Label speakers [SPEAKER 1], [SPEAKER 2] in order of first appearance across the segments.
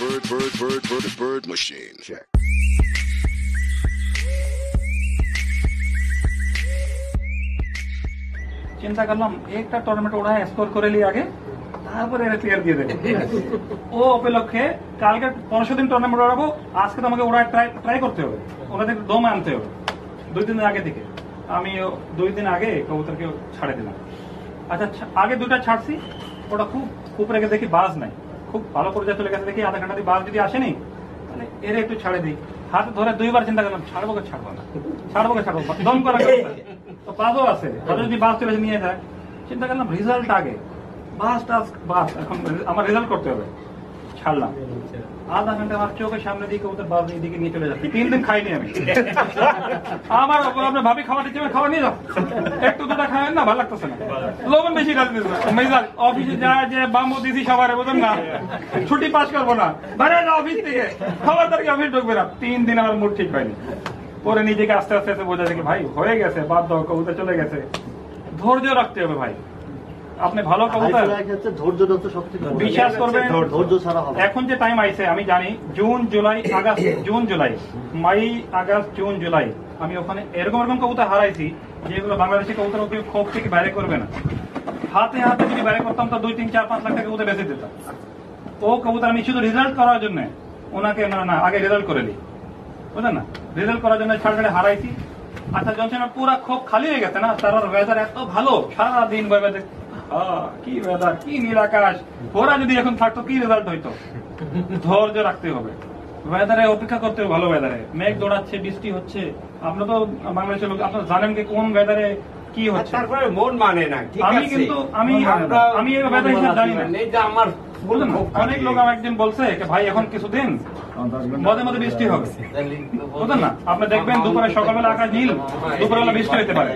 [SPEAKER 1] bird machine. Check.
[SPEAKER 2] चिंता करलाम एक tournament उड़ा है स्कोर করে লি আগে তারপরে এর ক্লিয়ার দিয়ে দেবে ও উপলক্ষে কালকে 15 দিন টুর্নামেন্ট উড়াবো আজকে তো আমাকে ওড়া ট্রাই করতে হবে ওনাদের দম আনতে হবে 2 দিন আগে থেকে আমি 2 দিন আগে কবুতরকে ছাড়ে দিলাম আচ্ছা আগে দুটো ছাড়ছি ওটা খুব উপরে গিয়ে দেখি বাজ নাই খুব ভালো পর্যায়ে চলে গেছে দেখি আধা ঘন্টা দিয়ে বাজ যদি আসেনি তাহলে এর একটু ছাড়ে দিই হাতে ধরে দুইবার চিন্তা করলাম ছাড়বো কে ছাড়বো না দম করা তো বাজও আছে যদি বাজ চলে নিয়ে যায় চিন্তা করলাম রেজাল্ট আগে বাস এখন আমার রেজাল্ট করতে হবে ছাড়লাম আধা ঘন্টা আমার চোখের সামনে দিকে ওদের বাস দিকে নিয়ে চলে যাচ্ছে 3 দিন খাইনি আমি আমার আপনার ভাবি খাওয়া দিচ্ছে খাওয়া নিয়ে যাও একটু দুটা খাবেন না ভালো লাগতেছে না লোভন বেশি মেজাজ অফিসে যায় যে বাম্বু দিছি সবার বোঝেন না ছুটি পাস করবো না বাইরে অফিস থেকে খাবার তারিখে অফিস ঢুকবে না 3 দিন আমার মুড ঠিক হয়নি পরে নিজেকে আস্তে আস্তে বোঝা যায় ভাই হয়ে গেছে বাদ দাও কবুতর চলে গেছে ধৈর্য রাখতে হবে ভাই আপনি ভালো কবুতর বিশ্বাস করবেন এখন যে টাইম আইছে আমি জানি জুন জুলাই মে আগস্ট জুন জুলাই আমি ওখানে এরকম কবুতর হারাইছি যেগুলো বাংলাদেশি কবুতর খোপ থেকে বাইরে করবে না হাতে হাতে যদি বাইরে করতাম তো 2, 3, 4, 5 লাখ টাকা কবুতর বেঁচে দিতাম ও কবুতর আমি শুধু রেজাল্ট করার জন্য ওনাকে না আগে রেজাল্ট করে দিই বুঝলেন না রেজাল্ট করার জন্য ছাড় হারাইছি আচ্ছা যখন পুরা খোপ খালি হয়ে গেছে না তার ওয়েদার এত ভালো সারাদিন কি ওয়েদার কি নীল আকাশ ওরা যদি এখন থাকতো কি রেজাল্ট হইতো ধৈর্য রাখতে হবে ওয়েদারে অপেক্ষা করতে হবে ভালো ওয়েদারে মেঘ দৌড়াচ্ছে বৃষ্টি হচ্ছে আপনারা তো বাংলাদেশের লোক আপনারা জানেন কি কোন ওয়েদারে কি হচ্ছে
[SPEAKER 3] তারপরে মন মানে না ঠিক আছে
[SPEAKER 2] আমি এই ওয়েদার হিসেবে জানি না
[SPEAKER 3] এই যে আমার
[SPEAKER 2] বললেন অনেক লোক আমার একদিন বলছে ভাই এখন কিছুদিন মধ্যে মধ্যে বৃষ্টি হবে বুঝলেন না আপনি দেখবেন দুপুরে সকালবেলা আকাশ নীল দুপুরবেলা বৃষ্টি হতে পারে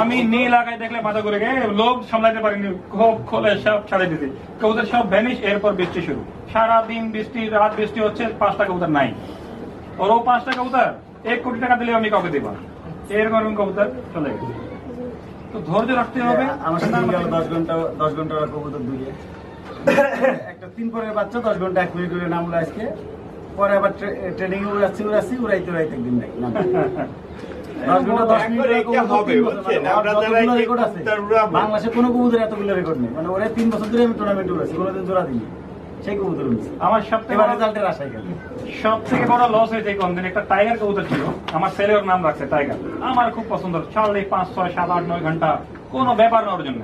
[SPEAKER 2] আমি নীল আকাশ দেখলে মাথা করে গিয়ে লোক সামলাইতে পারিনি খোপ খোলে সব ছাড়ে দিতে কবুতর সব ভ্যানিশ এরপর বৃষ্টি শুরু সারাদিন বৃষ্টি রাত বৃষ্টি হচ্ছে 5টা কবুতর নাই ওর 5টা কবুতর 1 কোটি টাকা দিলে আমি কাউকে দিব এরকম কবুতর চলে গেছে তো ধৈর্য রাখতে হবে
[SPEAKER 4] আমার সাথে 10 ঘন্টা কবুতর দুইয়ে একটা 3 পরের বাচ্চা 10 ঘন্টা 1 মিনিট করে নামলো আজকে পরে আবার ট্রেনিং এ উড়াচ্ছি উড়াইতে একদিন নাই 10 ঘন্টা 10 মিনিট হবে বাংলাদেশে কোনো কবুতর এতগুলো রেকর্ড নেই মানে ওরা 3 বছর ধরে আমি টুর্নামেন্ট উড়াচ্ছি কোনোদিন জোড়া দিইনি সেই কবুতর উড়ছি আমার সবথেকে রেজাল্টের আশায় গেল
[SPEAKER 2] সবথেকে বড় লস হয়েছে কোনদিন একটা টাইগার কবুতর ছিল আমার ছেলের নাম রাখছে টাইগার আমার খুব পছন্দ 4, 5, 6, 7, 8, 9 ঘন্টা কোনো ব্যাপার না ওর জন্য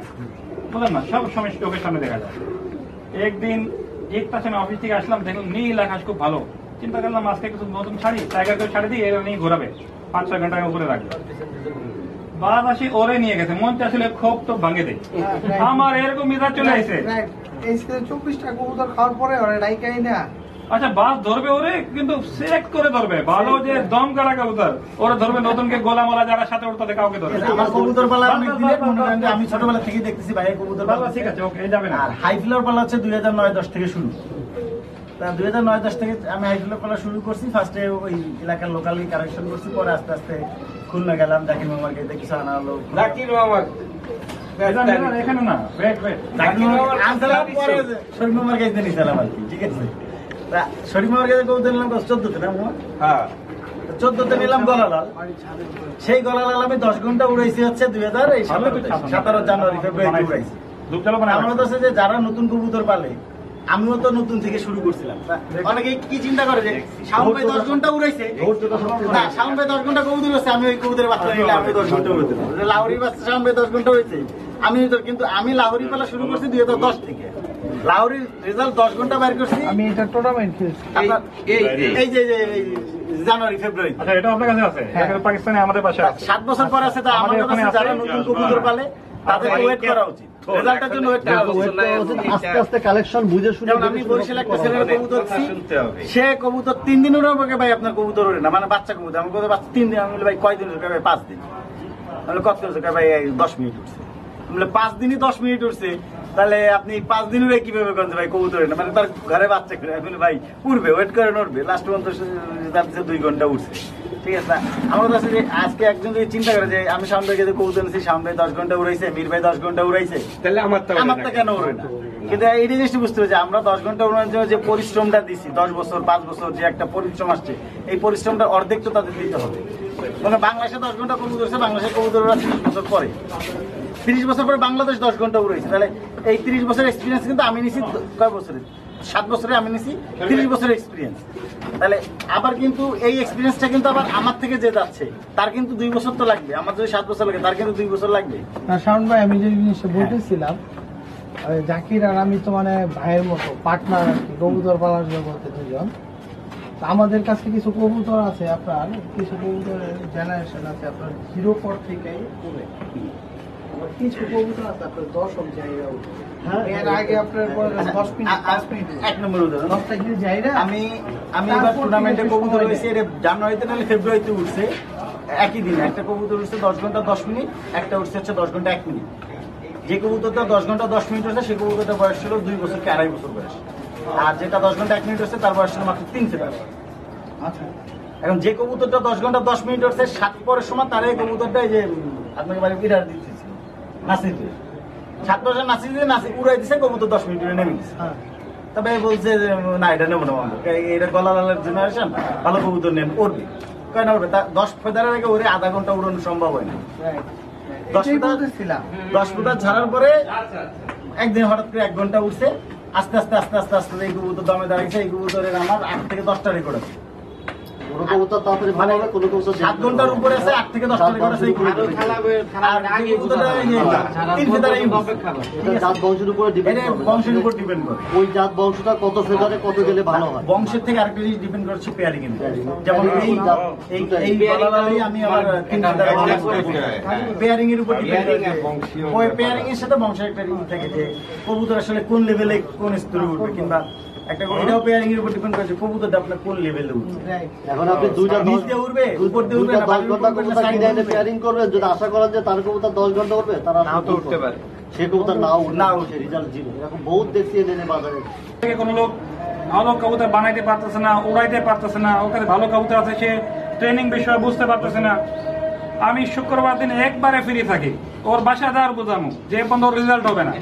[SPEAKER 2] বুঝলেন না সব সময় চোখের সামনে দেখা যায় একদিন একটা সময় অফিস থেকে আসলাম দেখলাম নীল আকাশ খুব ভালো চিন্তা করলাম আজকে কিছু নতুন ছাড়ি টাইগারকে ছাড়ি দিই এর নিয়ে ঘোরাবে 5-6 ঘন্টা উপরে রাখবে বাদ আসি ওরে নিয়ে গেছে মন চাইলে খোপ তো ভাঙে দেয় আমার এরকম মেজাজ চলে আসে
[SPEAKER 5] 24টা কবুতর খাওয়ার পরে ওরা ডাইকাই না
[SPEAKER 2] আচ্ছা বাস ধরবে ওরে কিন্তু সেক করে ধরবে ভালো যে দম করা কবুতর ওরা ধরবে নতুনকে গোলামালা যারা সাথে ওর তাদের কাউকে ধরবে
[SPEAKER 4] আমার কবুতর পালা আমি ছোটবেলা থেকে দেখতেছি ভাই কবুতর পালা
[SPEAKER 2] ঠিক আছে ওকে যাবে না
[SPEAKER 4] আর হাই ফ্লোর পালা হচ্ছে 2009-10 থেকে শুরু তা 2009-10 থেকে আমি হাই ফ্লোর পালা শুরু করছি ফার্স্টে ওই এলাকার লোকালি কারেকশন করছি পরে আস্তে আস্তে খুলনা গেলাম জাকির মামার কাছে কিছু আনা হলো
[SPEAKER 3] জাকির মামা
[SPEAKER 2] এখানে না
[SPEAKER 4] শরীফ মামার কাছে নিয়েছিলাম আর কি ঠিক আছে শরীফ মামার কাছে কবুতর নিলাম 14তে না হ্যাঁ 14তে নিলাম গলালাল সেই গলালাল আমি 10 ঘন্টা উড়াইছি হচ্ছে 2017 জানুয়ারি ফেব্রুয়ারি উড়াইছি আমার কাছে যে যারা নতুন কবুতর পালে আমিও তো নতুন থেকে শুরু করছিলাম অনেকে কি চিন্তা করে যে শাওন ভাই 10 ঘন্টা উড়াইছে না শাওন ভাই 10 ঘন্টা কবুতর উড়াইছে আমি ওই কবুতরের বাচ্চা নিলে আমি 10 ঘন্টা উড়াইতে পারবো লাহোরি বাচ্চা শাওন ভাই 10 ঘন্টা উড়াইছে আমি কিন্তু আমি লাহোরি পালা শুরু করছি 2010 থেকে লাহোরির রেজাল্ট 10 ঘন্টা বের করছি
[SPEAKER 5] আমি এটা টুর্নামেন্ট খেলছি
[SPEAKER 4] এই যে জানুয়ারি ফেব্রুয়ারি
[SPEAKER 2] আচ্ছা এটা আপনার কাছে আছে পাকিস্তানে আমাদের পাশে আছে
[SPEAKER 4] 7 বছর পর আছে তা আমাদের কাছে যারা নতুন কবুতর পালে তাদের ওয়েট করা উচিত রেজাল্টের জন্য ওয়েট করা উচিত
[SPEAKER 5] আস্তে আস্তে কালেকশন বুঝে শুনে
[SPEAKER 4] যেমন আমি বরিশাল একটা ছেলের কবুতর সে কবুতর 3 দিন উড়াবে ভাই আপনার কবুতর ওড়ে না মানে বাচ্চা কবুতর আমি কবুতর বাচ্চা 3 দিন আমি বলি ভাই কয়দিন উড়বে ভাই 5 দিন আমি কত করেছে ভাই 10 মিনিট উঠছে আমি 5 দিনই 10 মিনিট উঠছে তাহলে আপনি 5 দিন উড়ে কিভাবে করেন ভাই কবুতর না মানে তার ঘরে বাচ্চা করে আমি বলি ভাই উড়বে ওয়েট করে নড়বে লাস্ট পর্যন্ত তার 2 ঘন্টা উঠছে ঠিক আছে আমার কাছে যে আজকে একজন যদি চিন্তা করে যে আমি সামনে গিয়ে কবুতর নিয়েছি সামনে 10 ঘন্টা উড়াইছে মীর ভাই 10 ঘন্টা উড়াইছে
[SPEAKER 3] তাহলে আমারটা
[SPEAKER 4] কেন উড়বে না কিন্তু এই জিনিসটা বুঝতে হবে যে আমরা 10 ঘন্টা উড়ানোর জন্য যে পরিশ্রমটা দিছি 10 বছর 5 বছর যে একটা পরিশ্রম আসছে, এই পরিশ্রমটা অর্ধেক তো তাদের দিতে হবে। মানে বাংলাদেশে 10 ঘন্টা কবুতর উড়ছে, বাংলাদেশের কবুতর ওরা 30 বছর পরে, 30 বছর পরে বাংলাদেশ 10 ঘন্টা উড়েছে। তাহলে এই 30 বছরের এক্সপিরিয়েন্স কিন্তু আমি নিছি কয় বছরে? 7 বছরে আমি নিছি 30 বছরের এক্সপিরিয়েন্স। তাহলে আবার কিন্তু এই এক্সপিরিয়েন্সটা কিন্তু আবার আমার থেকে যে যাচ্ছে তার কিন্তু 2 বছর তো লাগবে। আমার যদি 7 বছর লাগে তার কিন্তু 2 বছর লাগবে।
[SPEAKER 5] না শাওন ভাই, আমি যে জিনিসটা বলতেছিলাম, জাকির আর আমি তো মানে ভাইয়ের মতো পার্টনার আর কি, কবুতর পালার জগতে দুজন। আমাদের কাছে কিছু কবুতর আছে, আপনার কিছু কবুতরের জেনারেশন আছে আপনার 0 থেকে পুরে, কিছু কবুতর আছে আপনার 10 জায়গা এর আগে আপনার 10 মিনিট 5 মিনিট
[SPEAKER 4] 1 নম্বর উদাহরণ
[SPEAKER 5] 10টা গিয়ে জায়গা।
[SPEAKER 4] আমি এবার টুর্নামেন্টে কবুতর হয়েছে, এটা জানুয়ারিতে নাহলে ফেব্রুয়ারিতে উঠছে একই দিন। একটা কবুতর উঠছে 10 ঘন্টা 10 মিনিট, একটা উঠছে 10 ঘন্টা 1 মিনিট। যে কবুতরটা 10 ঘন্টা 10 মিনিট হচ্ছে সেই কবুতরটা বয়স ছিল 2 বছর কি 2.5 বছর বয়স, আর যেটা 10 ঘন্টা 1 মিনিট হচ্ছে তার বয়স ছিল মাত্র 3 সেকেন্ড।
[SPEAKER 5] আচ্ছা,
[SPEAKER 4] এখন যে কবুতরটা 10 ঘন্টা 10 মিনিট হচ্ছে 7 পরের সময় তার এই কবুতরটা এই যে আপনাকে বাড়ি বিরাট দিতেছিল নাসিতে 7 বছর নাসি উড়াই দিছে, কবুতর 10 মিনিট নেমে গেছে। তবে বলছে না এটা নেবো না, এটা গলা লালের জেনারেশন, ভালো কবুতর নেন, উড়বে কেন উড়বে? 10 ফেদারের আগে ওরে আধা ঘন্টা উড়ানো সম্ভব হয় না। 10 ফুটার ছাড়ার পরে একদিন হঠাৎ করে 1 ঘন্টা উঠছে, আস্তে আস্তে আস্তে আস্তে আস্তে এই কবুতর দমে দাঁড়িয়েছে। এই কবুতরের আমার 8 থেকে 10টা রেকর্ড আছে।
[SPEAKER 1] কোনো কবুতর তাড়াতাড়ি ভালো হবে, কোনো কবুতর
[SPEAKER 4] 7 ঘন্টার উপরে আছে, 8 থেকে 10টা রেকর্ড আছে এই কবুতরের। আর এই কবুতরটা এই যে 3 ফেদারে
[SPEAKER 1] এটা জাত বংশের উপরে ডিপেন্ড
[SPEAKER 4] এটা
[SPEAKER 1] করে।
[SPEAKER 4] বংশের উপর ডিপেন্ড করে।
[SPEAKER 1] ওই জাত বংশটা কত ফেদারে কত গেলে ভালো হয়।
[SPEAKER 4] বংশের থেকে আরেকটা জিনিস ডিপেন্ড করছে পেয়ারিং এর। যেমন এই গলালালি আমি আবার 3 ফেদারে পেয়ারিং এর উপর ডিপেন্ড করে। ওই পেয়ারিং এর সাথে বংশের একটা ই থাকে যে কবুতর আসলে কোন লেভেলে কোন স্তরে উঠবে, কিংবা একটা এটাও পেয়ারিং এর উপর ডিপেন্ড করছে কবুতরটা আপনার কোন লেভেলে উঠবে।
[SPEAKER 1] এখন আপনি দুইটা
[SPEAKER 4] নিচ দিয়ে উঠবে, উপর দিয়ে উঠবে না,
[SPEAKER 1] 10 ঘন্টা কবুতর কিনে এনে পেয়ারিং করবেন, যদি আশা করেন যে তার কবুতর 10 ঘন্টা উঠবে, তারা
[SPEAKER 3] নাও তো উঠতে পারে।
[SPEAKER 1] সে কবুতর না উঠে রেজাল্ট জিরো। এরকম বহুত দেখছি এনে বাজারে।
[SPEAKER 2] থেকে কোনো লোক ভালো কবুতর বানাইতে পারতেছে না, উড়াইতে পারতেছে না, ওখানে ভালো কবুতর আছে সে ট্রেনিং বিষয় বুঝতে পারতেছে না। আমি শুক্রবার দিন একবারে ফ্রি থাকি, ওর বাসা দেওয়ার বোঝামো যে পর্যন্ত রেজাল্ট হবে না।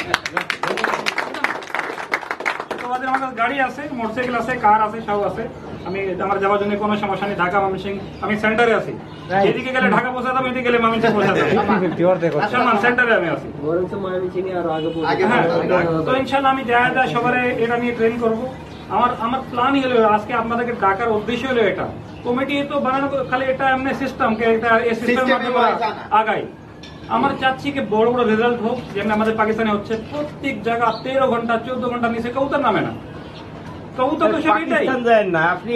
[SPEAKER 2] শুক্রবার দিন আমার কাছে গাড়ি আছে, মোটরসাইকেল আছে, কার আছে, সব আছে। আমি আমার যাওয়ার জন্য কোনো সমস্যা নেই। ঢাকা ময়মনসিংহ আমি সেন্টারে আছি, এদিকে গেলে ঢাকা পৌঁছা যাবো, এদিকে গেলে ময়মনসিংহ পৌঁছা যাবো। সেন্টারে আমি আছি। হ্যাঁ, তো ইনশাল্লাহ আমি যা সবার এটা নিয়ে ট্রেন করবো। আমার প্ল্যান হলো আজকে আপনাদেরকে ডাকার উদ্দেশ্য হলো এটা। কমিটি তো বানানো খালি এটা এমনি সিস্টেম আগাই। আমার চাচ্ছি কি বড় বড় রেজাল্ট হোক, যেমন আমাদের পাকিস্তানে হচ্ছে। প্রত্যেক জায়গা 13 ঘন্টা 14 ঘন্টা নিচে কবুতর নামে না। কবুতর তো সব এটাই।
[SPEAKER 3] পাকিস্তান যায় না, আপনি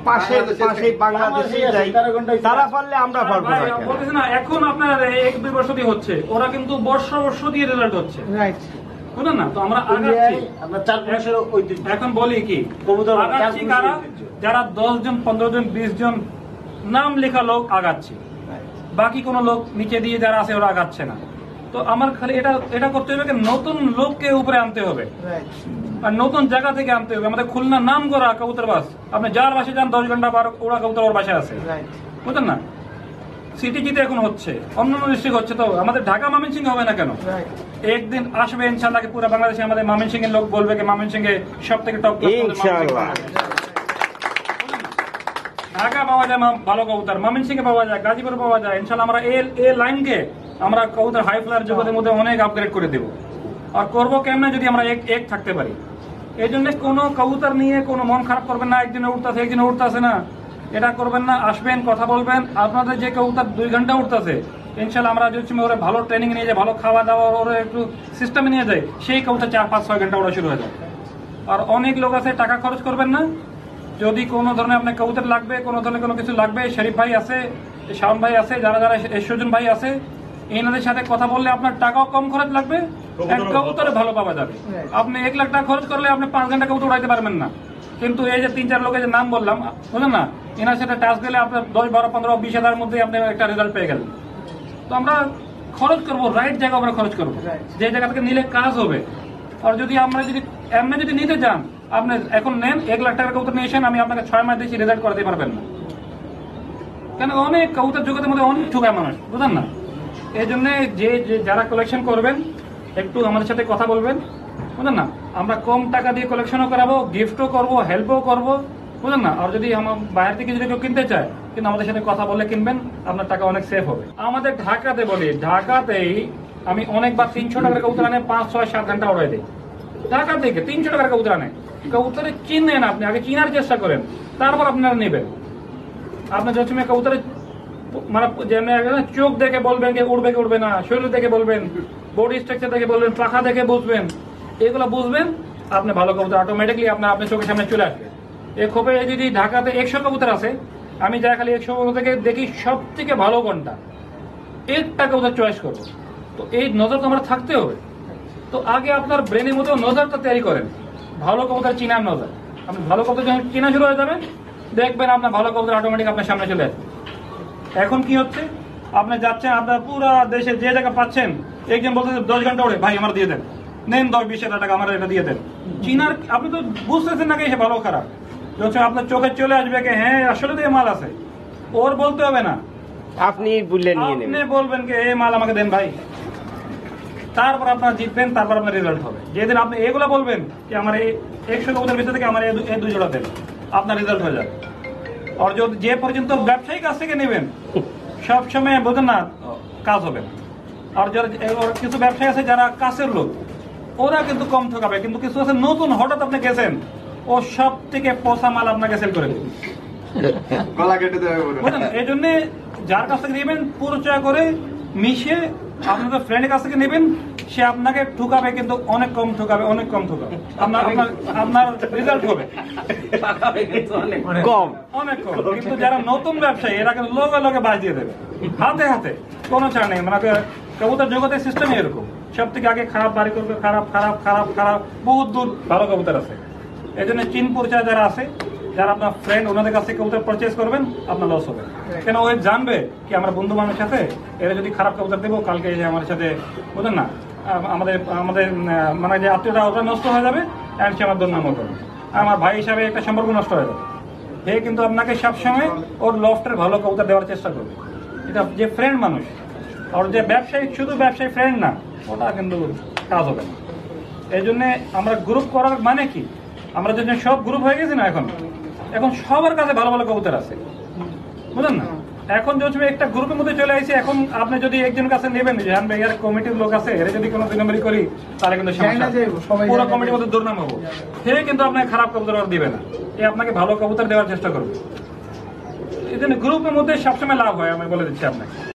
[SPEAKER 3] পাশে বাংলাদেশে যাই, তারা পারলে আমরা পারবো না।
[SPEAKER 2] বলতেছি না, এখন আপনার 1-2 বর্ষ দিয়ে হচ্ছে, ওরা কিন্তু বর্ষ দিয়ে রেজাল্ট হচ্ছে, বুঝলেন না? তো আমরা আগাচ্ছি।
[SPEAKER 4] আমরা 4 বছরের ঐতিহ্য।
[SPEAKER 2] এখন বলি কি
[SPEAKER 4] কবুতর
[SPEAKER 2] আগাচ্ছি কারা? যারা 10 জন 15 জন 20 জন নাম লেখা লোক আগাচ্ছে, বাকি কোন লোক নিচে দিয়ে যারা আছে ওরা আগাচ্ছে না। তো আমার খালি এটা করতে হবে, নতুন লোককে উপরে আনতে হবে আর নতুন জায়গা থেকে আনতে হবে। আমাদের খুলনা নাম করা কবুতর বাস, আপনি যার বাসে যান 10 ঘন্টা ওরা কবুতর ওর বাসায় আছে, বুঝলেন না? সিটি জিতে এখন হচ্ছে, অন্যান্য ডিস্ট্রিক্ট হচ্ছে, তো আমাদের ঢাকা ময়মনসিংহ হবে না কেন? একদিন আসবে ইনশাআল্লাহ, পুরো বাংলাদেশে আমাদের ময়মনসিংহের লোক বলবে যে ময়মনসিংহে সব থেকে টপ
[SPEAKER 3] ইনশাআল্লাহ।
[SPEAKER 2] ঢাকা পাওয়া যায় ভালো কবুতর, ময়মনসিংহে পাওয়া যায়, গাজীপুরে পাওয়া যায়। ইনশাআল্লাহ আমরা এই লাইনকে আমরা কবুতর হাই ফ্লায়ার জগতের মধ্যে অনেক আপগ্রেড করে দেবো। আর করবো কেমনে? যদি আমরা এক থাকতে পারি। এই জন্য কোনো কবুতর নিয়ে কোনো মন খারাপ করবেন না, একদিনে উঠতেছে একদিনে উঠতেছে না, এটা করবেন না। আসবেন, কথা বলবেন। আপনাদের যে কবুতর 2 ঘন্টা উঠতেছে, ইনশাআল্লাহ আমরা যদি ওরা ভালো ট্রেনিং নিয়ে যায়, ভালো খাওয়া দাওয়া ওরা একটু সিস্টেমে নিয়ে যায়, সেই কবুতর 4-5-6 ঘন্টা ওরা শুরু হয়ে যায়। আর অনেক লোক আছে, টাকা খরচ করবেন না। যদি কোনো ধরনের আপনার কবুতর লাগবে, কোনো ধরনের কোনো কিছু লাগবে, শরীফ ভাই আছে, শাওন ভাই আছে, যারা সুজন ভাই আছে, এনাদের সাথে কথা বললে আপনার টাকাও কম খরচ লাগবে, কবুতরে ভালো পাওয়া যাবে। আপনি 1 লাখ টাকা খরচ করলে আপনি 5 ঘন্টা কবুতর উড়াইতে পারবেন না। কিন্তু এই যে 3-4 লোকের যে নাম বললাম, বুঝলেন না, এনার সাথে টাচ দিলে আপনার 10-12-15-20 হাজারের মধ্যে আপনি একটা রেজাল্ট পেয়ে গেলেন। তো আমরা খরচ করবো, রাইট জায়গা আমরা খরচ করবো, যে জায়গা থেকে নিলে কাজ হবে। আর যদি আমরা এমনি যদি নিতে যান, আপনি এখন নেন 1 লাখ টাকার কবুতর নিয়ে এসেন, আমি আপনাকে 6 মাস দিচ্ছি, রেজাল্ট করাতে পারবেন না। কেন? অনেক কবুতর জগতের মধ্যে অনেক ঠুকায় মানুষ, বুঝলেন না? এই জন্য যারা কালেকশন করবেন একটু আমাদের সাথে কথা বলবেন, বুঝলেন না, আমরা কম টাকা দিয়ে কালেকশনও করাবো, গিফটও করবো, হেল্পও করবো, বুঝলেন না। আর যদি আমার বাইরে থেকে যদি কেউ কিনতে চায়, কিন্তু আমাদের সাথে কথা বললে কিনবেন, আপনার টাকা অনেক সেফ হবে। আমাদের ঢাকাতে বলি, ঢাকাতেই আমি অনেকবার 300 টাকার কবুতর আনে 5, 6, 7 ঘন্টা উড়াই দিই। ঢাকা থেকে 300 টাকার কবুতর আনে। কবুতরে চিনেন, আপনি আগে চিনার চেষ্টা করেন, তারপর আপনারা নেবেন। আপনার যখন কবুতরে মানে চোখ দেখে বলবেন যে উড়বে কি উড়বে না, শরীর দেখে বলবেন, বডি স্ট্রাকচার দেখে বলবেন, পাখা দেখে বুঝবেন, এগুলো বুঝবেন, আপনি ভালো কবুতর অটোমেটিকলি আপনার চোখের সামনে চলে আসবে। এই খোপে যদি ঢাকাতে 100 কবুতর আছে, আমি যা খালি 100 কবুতর থেকে দেখি সব থেকে ভালো কোনটা, একটা কবুতর চয়েস করবো। তো এই নজর তো আমার থাকতে হবে। তো আগে আপনার ব্রেনের মধ্যে নজরটা তৈরি করেন, ভালো কবুতর চিনার নজর। আপনি ভালো কবুতর যখন চেনা শুরু হয়ে যাবেন, দেখবেন আপনার ভালো কবুতর অটোমেটিক আপনার সামনে চলে আসবে। এখন কি হচ্ছে, আপনি যাচ্ছেন, আপনার পুরো দেশে যে জায়গা পাচ্ছেন, একজন বলতেছে 10 ঘন্টা ওড়ে, ভাই আমার দিয়ে দেন, নেন 10-20 টাকা আমার এটা দিয়ে দেন। চিনার আপনি তো বুঝতেছেন না কি সে ভালো খারাপ, যখন আপনার চোখে চলে আসবে কি হ্যাঁ আসলে তো এই মাল আছে, ওর বলতে হবে না,
[SPEAKER 3] আপনি বললে নিয়ে
[SPEAKER 2] আপনি
[SPEAKER 3] নেবেন।
[SPEAKER 2] বলবেন কি এই মাল আমাকে দেন ভাই, তারপর আপনার জিতবেন, তারপর আপনার রেজাল্ট হবে। যেদিন আপনি এগুলো বলবেন যে আমার এই 100 কবুতরের ভিতর থেকে আমার এই 2 জোড়া দেন, আপনার রেজাল্ট হয়ে যাবে। আর যদি যে পর্যন্ত ব্যবসায়িক কাছ থেকে নেবেন, সবসময় বোঝেন না কাজ হবে না। আর যারা কিছু ব্যবসায়ী আছে যারা কাছের লোক, ওরা কিন্তু কম ঠকাবে, কিন্তু কিছু আছে নতুন, হঠাৎ আপনি গেছেন, ও সব থেকে পচা মাল আপনাকে সেল করে দেবে। বুঝলেন, এই জন্য যার কাছ থেকে নেবেন পরিচয় করে মিশে, আপনাদের ফ্রেন্ডের কাছ থেকে নেবেন, সে আপনাকে ঠকাবে, কিন্তু অনেক কম ঠকাবে, অনেক কম ঠকাবে, আপনার রেজাল্ট হবে
[SPEAKER 3] কম।
[SPEAKER 2] অনেক কম। কিন্তু যারা নতুন ব্যবসায়ী, এরা কিন্তু লগে লগে বাজ দিয়ে দেবে, হাতে হাতে, কোনো ছাড় নেই। মানে কবুতর জগতের সিস্টেম এরকম, সব থেকে আগে খারাপ বাড়ি করবে, খারাপ খারাপ খারাপ খারাপ, বহুত দূর ভালো কবুতর আছে। এই জন্য চিন পরিচয় যারা আছে, যারা আপনার ফ্রেন্ড, ওনাদের কাছ থেকে কবুতর পারচেজ করবেন, আপনার লস হবে। কেন ওই জানবে কি আমরা বন্ধু মানুষ সাথে, এরা যদি খারাপ কবুতর দেবো, কালকে এসে আমার সাথে বুঝলেন না, আমাদের আমাদের মানে যে আত্মীয়তা ওটা নষ্ট হয়ে যাবে, অ্যান্ড সে আমার দুর্নাম করবে, আমার ভাই হিসাবে একটা সম্পর্ক নষ্ট হয়ে যাবে। হে কিন্তু আপনাকে সবসময় ওর লফটের ভালো কবুতর দেওয়ার চেষ্টা করবে, এটা যে ফ্রেন্ড মানুষ। আর যে ব্যবসায়ী, শুধু ব্যবসায়ী ফ্রেন্ড না, ওটা কিন্তু কাজ হবে না। এই জন্যে আমরা গ্রুপ করার মানে কি, আমরা যদি সব গ্রুপ হয়ে গেছি না, এখন সবার কাছে ভালো ভালো কবুতর আছে, বুঝলেন না। এখন যদি একটা গ্রুপের মধ্যে চলে আসছে, এখন আপনি যদি একজন কাছে নেবেন, জান ভাই এর কমিটির লোক আছে, এরা যদি কোনো 2 নম্বরই করি, তাহলে কিন্তু সমস্যা, পুরো কমিটির মধ্যে দুর্নাম হবো। সে কিন্তু আপনাকে খারাপ কবুতর দিবে না, এ আপনাকে ভালো কবুতর দেওয়ার চেষ্টা করবে। এই জন্য গ্রুপের মধ্যে সবসময় লাভ হয়, আমি বলে দিচ্ছি আপনাকে।